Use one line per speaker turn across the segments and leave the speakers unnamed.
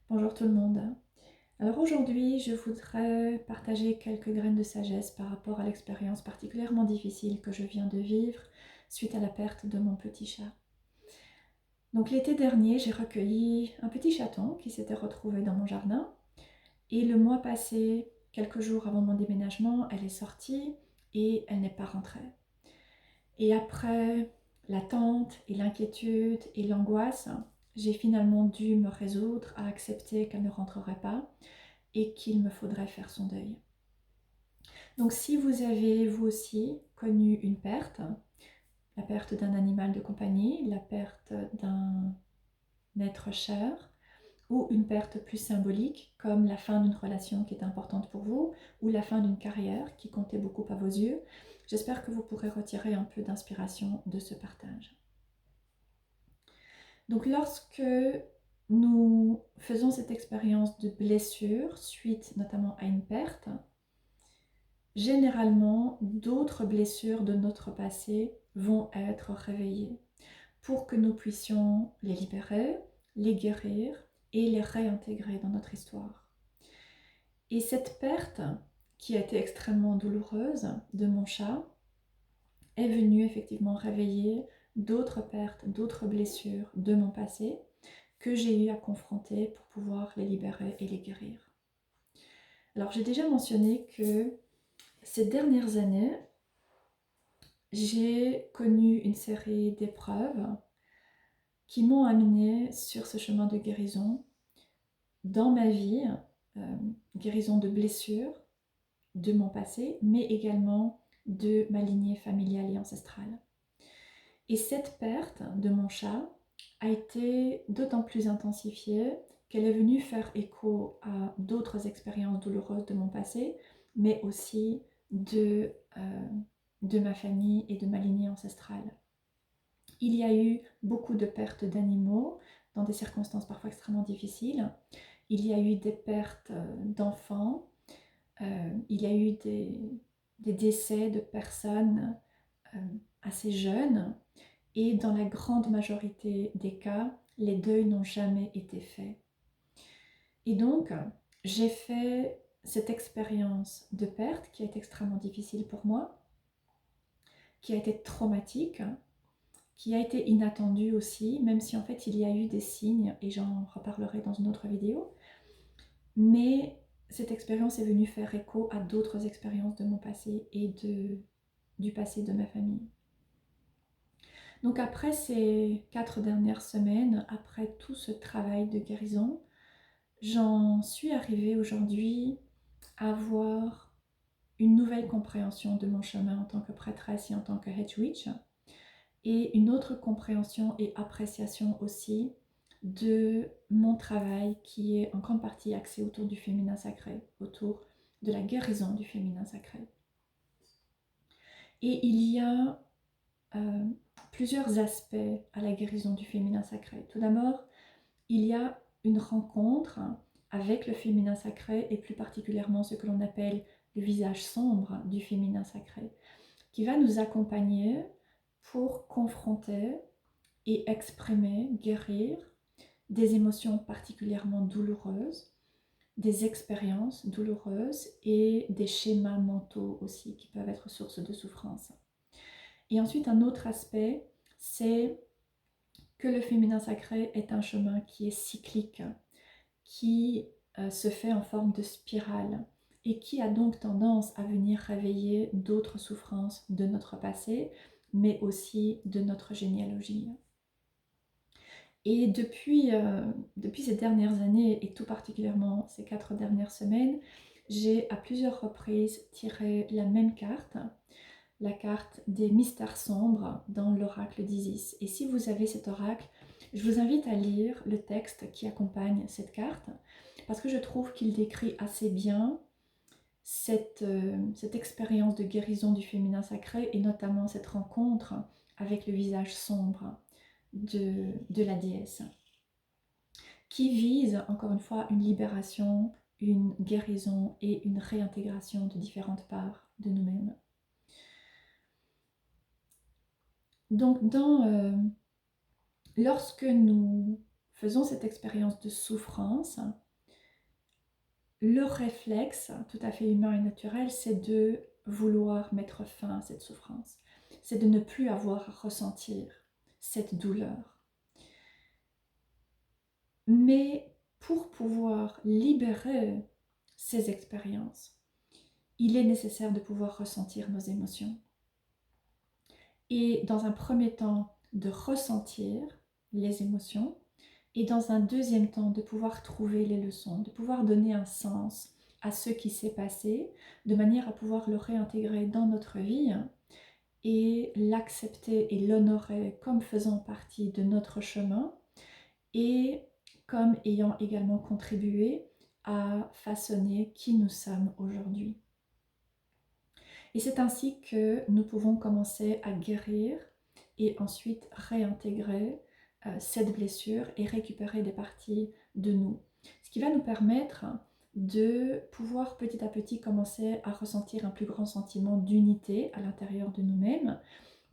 Bonjour tout le monde. Alors aujourd'hui, je voudrais partager quelques graines de sagesse par rapport à l'expérience particulièrement difficile que je viens de vivre suite à la perte de mon petit chat. Donc l'été dernier, j'ai recueilli un petit chaton qui s'était retrouvé dans mon jardin et le mois passé, quelques jours avant mon déménagement, elle est sortie et elle n'est pas rentrée. Et après l'attente et l'inquiétude et l'angoisse, j'ai finalement dû me résoudre à accepter qu'elle ne rentrerait pas et qu'il me faudrait faire son deuil. Donc si vous avez vous aussi connu une perte, la perte d'un animal de compagnie, la perte d'un être cher, ou une perte plus symbolique comme la fin d'une relation qui est importante pour vous, ou la fin d'une carrière qui comptait beaucoup à vos yeux, j'espère que vous pourrez retirer un peu d'inspiration de ce partage. Donc lorsque nous faisons cette expérience de blessure suite notamment à une perte, généralement d'autres blessures de notre passé vont être réveillées pour que nous puissions les libérer, les guérir et les réintégrer dans notre histoire. Et cette perte, qui a été extrêmement douloureuse de mon chat, est venue effectivement réveiller d'autres pertes, d'autres blessures de mon passé que j'ai eu à confronter pour pouvoir les libérer et les guérir. Alors j'ai déjà mentionné que ces dernières années, j'ai connu une série d'épreuves qui m'ont amenée sur ce chemin de guérison dans ma vie, guérison de blessures de mon passé, mais également de ma lignée familiale et ancestrale. Et cette perte de mon chat a été d'autant plus intensifiée qu'elle est venue faire écho à d'autres expériences douloureuses de mon passé, mais aussi de ma famille et de ma lignée ancestrale. Il y a eu beaucoup de pertes d'animaux dans des circonstances parfois extrêmement difficiles. Il y a eu des pertes d'enfants. Il y a eu des décès de personnes assez jeunes. Et dans la grande majorité des cas, les deuils n'ont jamais été faits. Et donc, j'ai fait cette expérience de perte qui a été extrêmement difficile pour moi, qui a été traumatique, qui a été inattendue aussi, même si en fait il y a eu des signes, et j'en reparlerai dans une autre vidéo. Mais cette expérience est venue faire écho à d'autres expériences de mon passé et du passé de ma famille. Donc après ces 4 dernières semaines, après tout ce travail de guérison, j'en suis arrivée aujourd'hui à avoir une nouvelle compréhension de mon chemin en tant que prêtresse et en tant que Head Witch, et une autre compréhension et appréciation aussi de mon travail qui est en grande partie axé autour du féminin sacré, autour de la guérison du féminin sacré. Et il y a plusieurs aspects à la guérison du féminin sacré. Tout d'abord, il y a une rencontre avec le féminin sacré et plus particulièrement ce que l'on appelle le visage sombre du féminin sacré, qui va nous accompagner pour confronter et exprimer, guérir des émotions particulièrement douloureuses, des expériences douloureuses et des schémas mentaux aussi qui peuvent être source de souffrance. Et ensuite, un autre aspect, c'est que le féminin sacré est un chemin qui est cyclique, qui se fait en forme de spirale et qui a donc tendance à venir réveiller d'autres souffrances de notre passé, mais aussi de notre généalogie. Et depuis ces dernières années, et tout particulièrement ces 4 dernières semaines, j'ai à plusieurs reprises tiré la même carte, la carte des mystères sombres dans l'oracle d'Isis. Et si vous avez cet oracle, je vous invite à lire le texte qui accompagne cette carte, parce que je trouve qu'il décrit assez bien cette expérience de guérison du féminin sacré, et notamment cette rencontre avec le visage sombre de la déesse, qui vise, encore une fois, une libération, une guérison et une réintégration de différentes parts de nous-mêmes. Donc lorsque nous faisons cette expérience de souffrance, le réflexe tout à fait humain et naturel, c'est de vouloir mettre fin à cette souffrance. C'est de ne plus avoir à ressentir cette douleur. Mais pour pouvoir libérer ces expériences, il est nécessaire de pouvoir ressentir nos émotions. Et dans un premier temps, de ressentir les émotions, et dans un deuxième temps, de pouvoir trouver les leçons, de pouvoir donner un sens à ce qui s'est passé, de manière à pouvoir le réintégrer dans notre vie et l'accepter et l'honorer comme faisant partie de notre chemin et comme ayant également contribué à façonner qui nous sommes aujourd'hui. Et c'est ainsi que nous pouvons commencer à guérir et ensuite réintégrer cette blessure et récupérer des parties de nous. Ce qui va nous permettre de pouvoir petit à petit commencer à ressentir un plus grand sentiment d'unité à l'intérieur de nous-mêmes,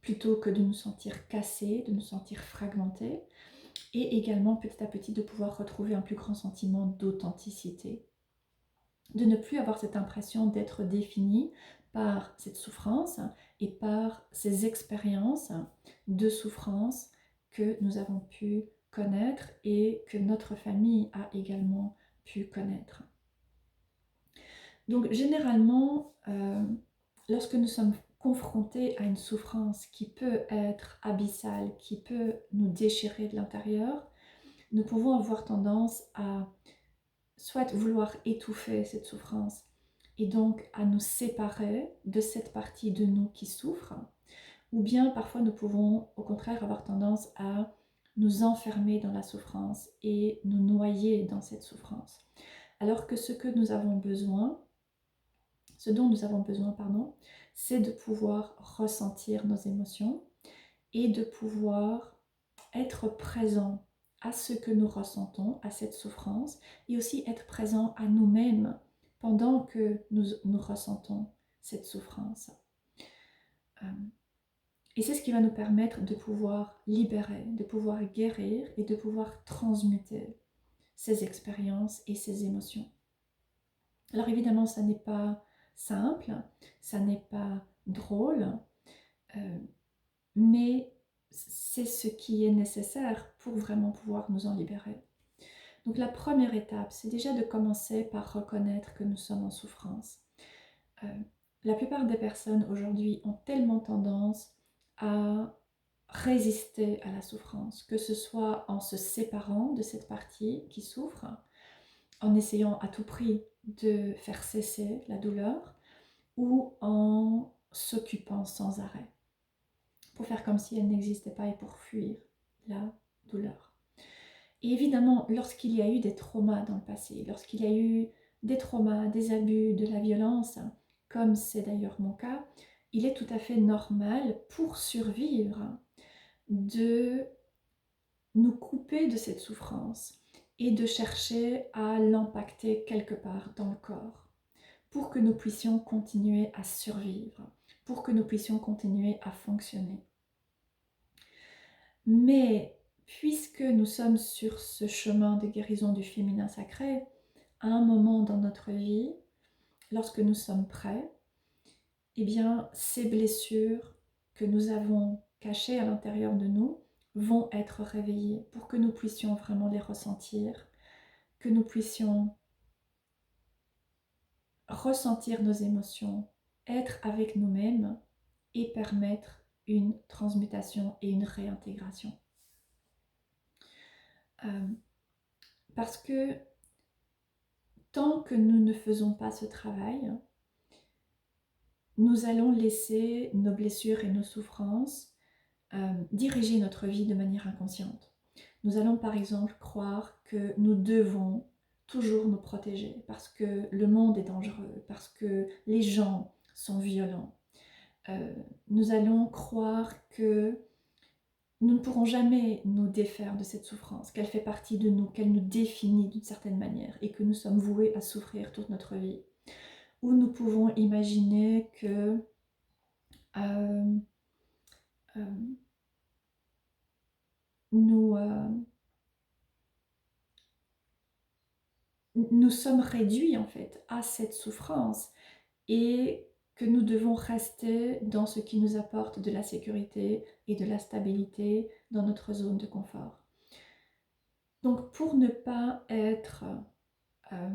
plutôt que de nous sentir cassés, de nous sentir fragmentés, et également petit à petit de pouvoir retrouver un plus grand sentiment d'authenticité. De ne plus avoir cette impression d'être défini par cette souffrance et par ces expériences de souffrance que nous avons pu connaître et que notre famille a également pu connaître. Donc généralement, lorsque nous sommes confrontés à une souffrance qui peut être abyssale, qui peut nous déchirer de l'intérieur, nous pouvons avoir tendance à soit vouloir étouffer cette souffrance et donc à nous séparer de cette partie de nous qui souffre, ou bien parfois nous pouvons au contraire avoir tendance à nous enfermer dans la souffrance et nous noyer dans cette souffrance. Alors que ce dont nous avons besoin, c'est de pouvoir ressentir nos émotions et de pouvoir être présent à ce que nous ressentons, à cette souffrance, et aussi être présent à nous-mêmes pendant que nous ressentons cette souffrance. Et c'est ce qui va nous permettre de pouvoir libérer, de pouvoir guérir et de pouvoir transmuter ces expériences et ces émotions. Alors évidemment, ça n'est pas simple, ça n'est pas drôle, mais c'est ce qui est nécessaire pour vraiment pouvoir nous en libérer. Donc la première étape, c'est déjà de commencer par reconnaître que nous sommes en souffrance. La plupart des personnes aujourd'hui ont tellement tendance à résister à la souffrance, que ce soit en se séparant de cette partie qui souffre, en essayant à tout prix de faire cesser la douleur, ou en s'occupant sans arrêt, pour faire comme si elle n'existait pas et pour fuir la douleur. Et évidemment, lorsqu'il y a eu des traumas dans le passé, lorsqu'il y a eu des traumas, des abus, de la violence, comme c'est d'ailleurs mon cas, il est tout à fait normal pour survivre de nous couper de cette souffrance et de chercher à l'impacter quelque part dans le corps pour que nous puissions continuer à survivre, pour que nous puissions continuer à fonctionner. Mais puisque nous sommes sur ce chemin de guérison du féminin sacré, à un moment dans notre vie, lorsque nous sommes prêts, eh bien, ces blessures que nous avons cachées à l'intérieur de nous vont être réveillées pour que nous puissions vraiment les ressentir, que nous puissions ressentir nos émotions, être avec nous-mêmes et permettre une transmutation et une réintégration. Parce que tant que nous ne faisons pas ce travail, nous allons laisser nos blessures et nos souffrances diriger notre vie de manière inconsciente. Nous allons par exemple croire que nous devons toujours nous protéger parce que le monde est dangereux, parce que les gens sont violents. Nous allons croire que nous ne pourrons jamais nous défaire de cette souffrance, qu'elle fait partie de nous, qu'elle nous définit d'une certaine manière et que nous sommes voués à souffrir toute notre vie. Ou nous pouvons imaginer que nous nous sommes réduits en fait à cette souffrance et que nous devons rester dans ce qui nous apporte de la sécurité et de la stabilité dans notre zone de confort. Donc pour ne pas être, euh,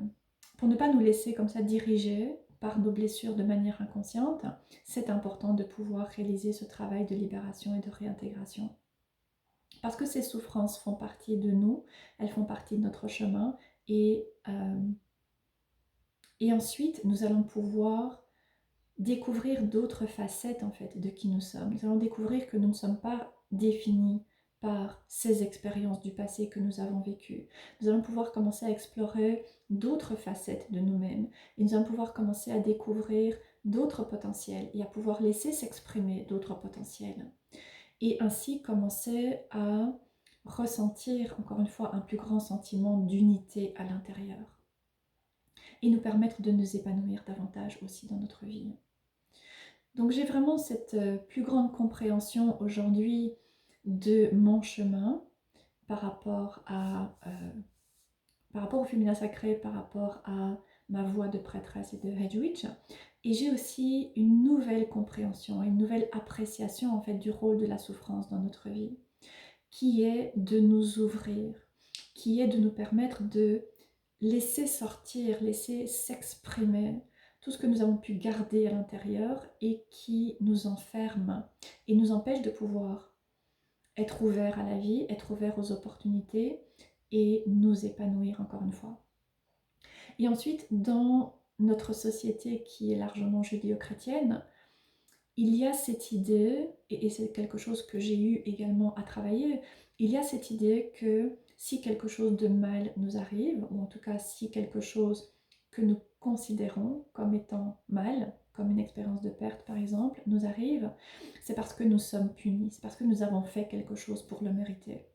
pour ne pas nous laisser comme ça diriger par nos blessures de manière inconsciente, c'est important de pouvoir réaliser ce travail de libération et de réintégration. Parce que ces souffrances font partie de nous, elles font partie de notre chemin et ensuite nous allons pouvoir découvrir d'autres facettes en fait de qui nous sommes. Nous allons découvrir que nous ne sommes pas définis par ces expériences du passé que nous avons vécues. Nous allons pouvoir commencer à explorer d'autres facettes de nous-mêmes et nous allons pouvoir commencer à découvrir d'autres potentiels et à pouvoir laisser s'exprimer d'autres potentiels et ainsi commencer à ressentir encore une fois un plus grand sentiment d'unité à l'intérieur et nous permettre de nous épanouir davantage aussi dans notre vie. Donc j'ai vraiment cette plus grande compréhension aujourd'hui de mon chemin par rapport au féminin sacré, par rapport à ma voie de prêtresse et de Head Witch. Et j'ai aussi une nouvelle compréhension, une nouvelle appréciation en fait du rôle de la souffrance dans notre vie, qui est de nous ouvrir, qui est de nous permettre de laisser sortir, laisser s'exprimer tout ce que nous avons pu garder à l'intérieur et qui nous enferme et nous empêche de pouvoir être ouvert à la vie, être ouvert aux opportunités et nous épanouir encore une fois. Et ensuite, dans notre société qui est largement judéo-chrétienne, il y a cette idée, et c'est quelque chose que j'ai eu également à travailler, il y a cette idée que si quelque chose de mal nous arrive, ou en tout cas si quelque chose que nous considérons comme étant mal, comme une expérience de perte par exemple, nous arrive, c'est parce que nous sommes punis, c'est parce que nous avons fait quelque chose pour le mériter.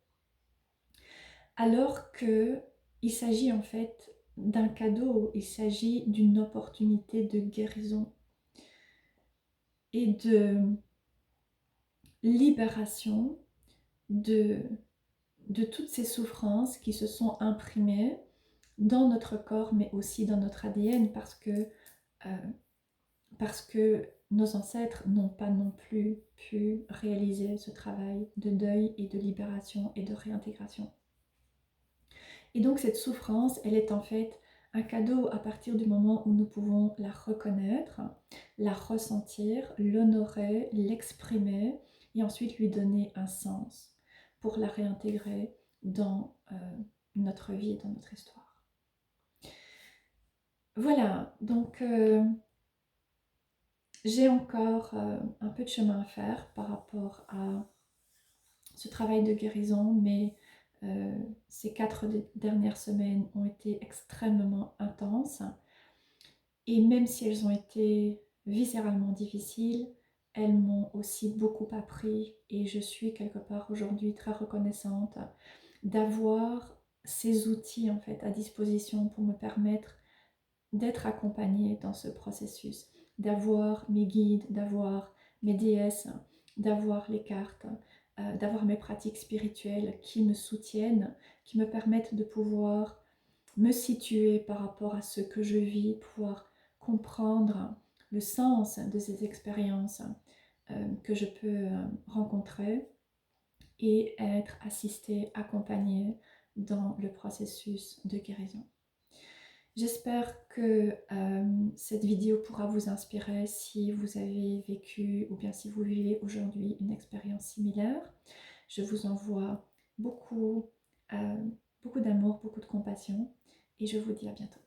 Alors qu'il s'agit en fait d'un cadeau, il s'agit d'une opportunité de guérison et de libération de toutes ces souffrances qui se sont imprimées dans notre corps, mais aussi dans notre ADN, parce que nos ancêtres n'ont pas non plus pu réaliser ce travail de deuil et de libération et de réintégration. Et donc cette souffrance, elle est en fait un cadeau à partir du moment où nous pouvons la reconnaître, la ressentir, l'honorer, l'exprimer et ensuite lui donner un sens pour la réintégrer dans notre vie, dans notre histoire. Voilà, donc j'ai encore un peu de chemin à faire par rapport à ce travail de guérison, mais ces 4 dernières semaines ont été extrêmement intenses et même si elles ont été viscéralement difficiles, elles m'ont aussi beaucoup appris et je suis quelque part aujourd'hui très reconnaissante d'avoir ces outils en fait à disposition pour me permettre d'être accompagnée dans ce processus, d'avoir mes guides, d'avoir mes déesses, d'avoir les cartes, d'avoir mes pratiques spirituelles qui me soutiennent, qui me permettent de pouvoir me situer par rapport à ce que je vis, pouvoir comprendre le sens de ces expériences que je peux rencontrer et être assistée, accompagnée dans le processus de guérison. J'espère que cette vidéo pourra vous inspirer si vous avez vécu ou bien si vous vivez aujourd'hui une expérience similaire. Je vous envoie beaucoup d'amour, beaucoup de compassion et je vous dis à bientôt.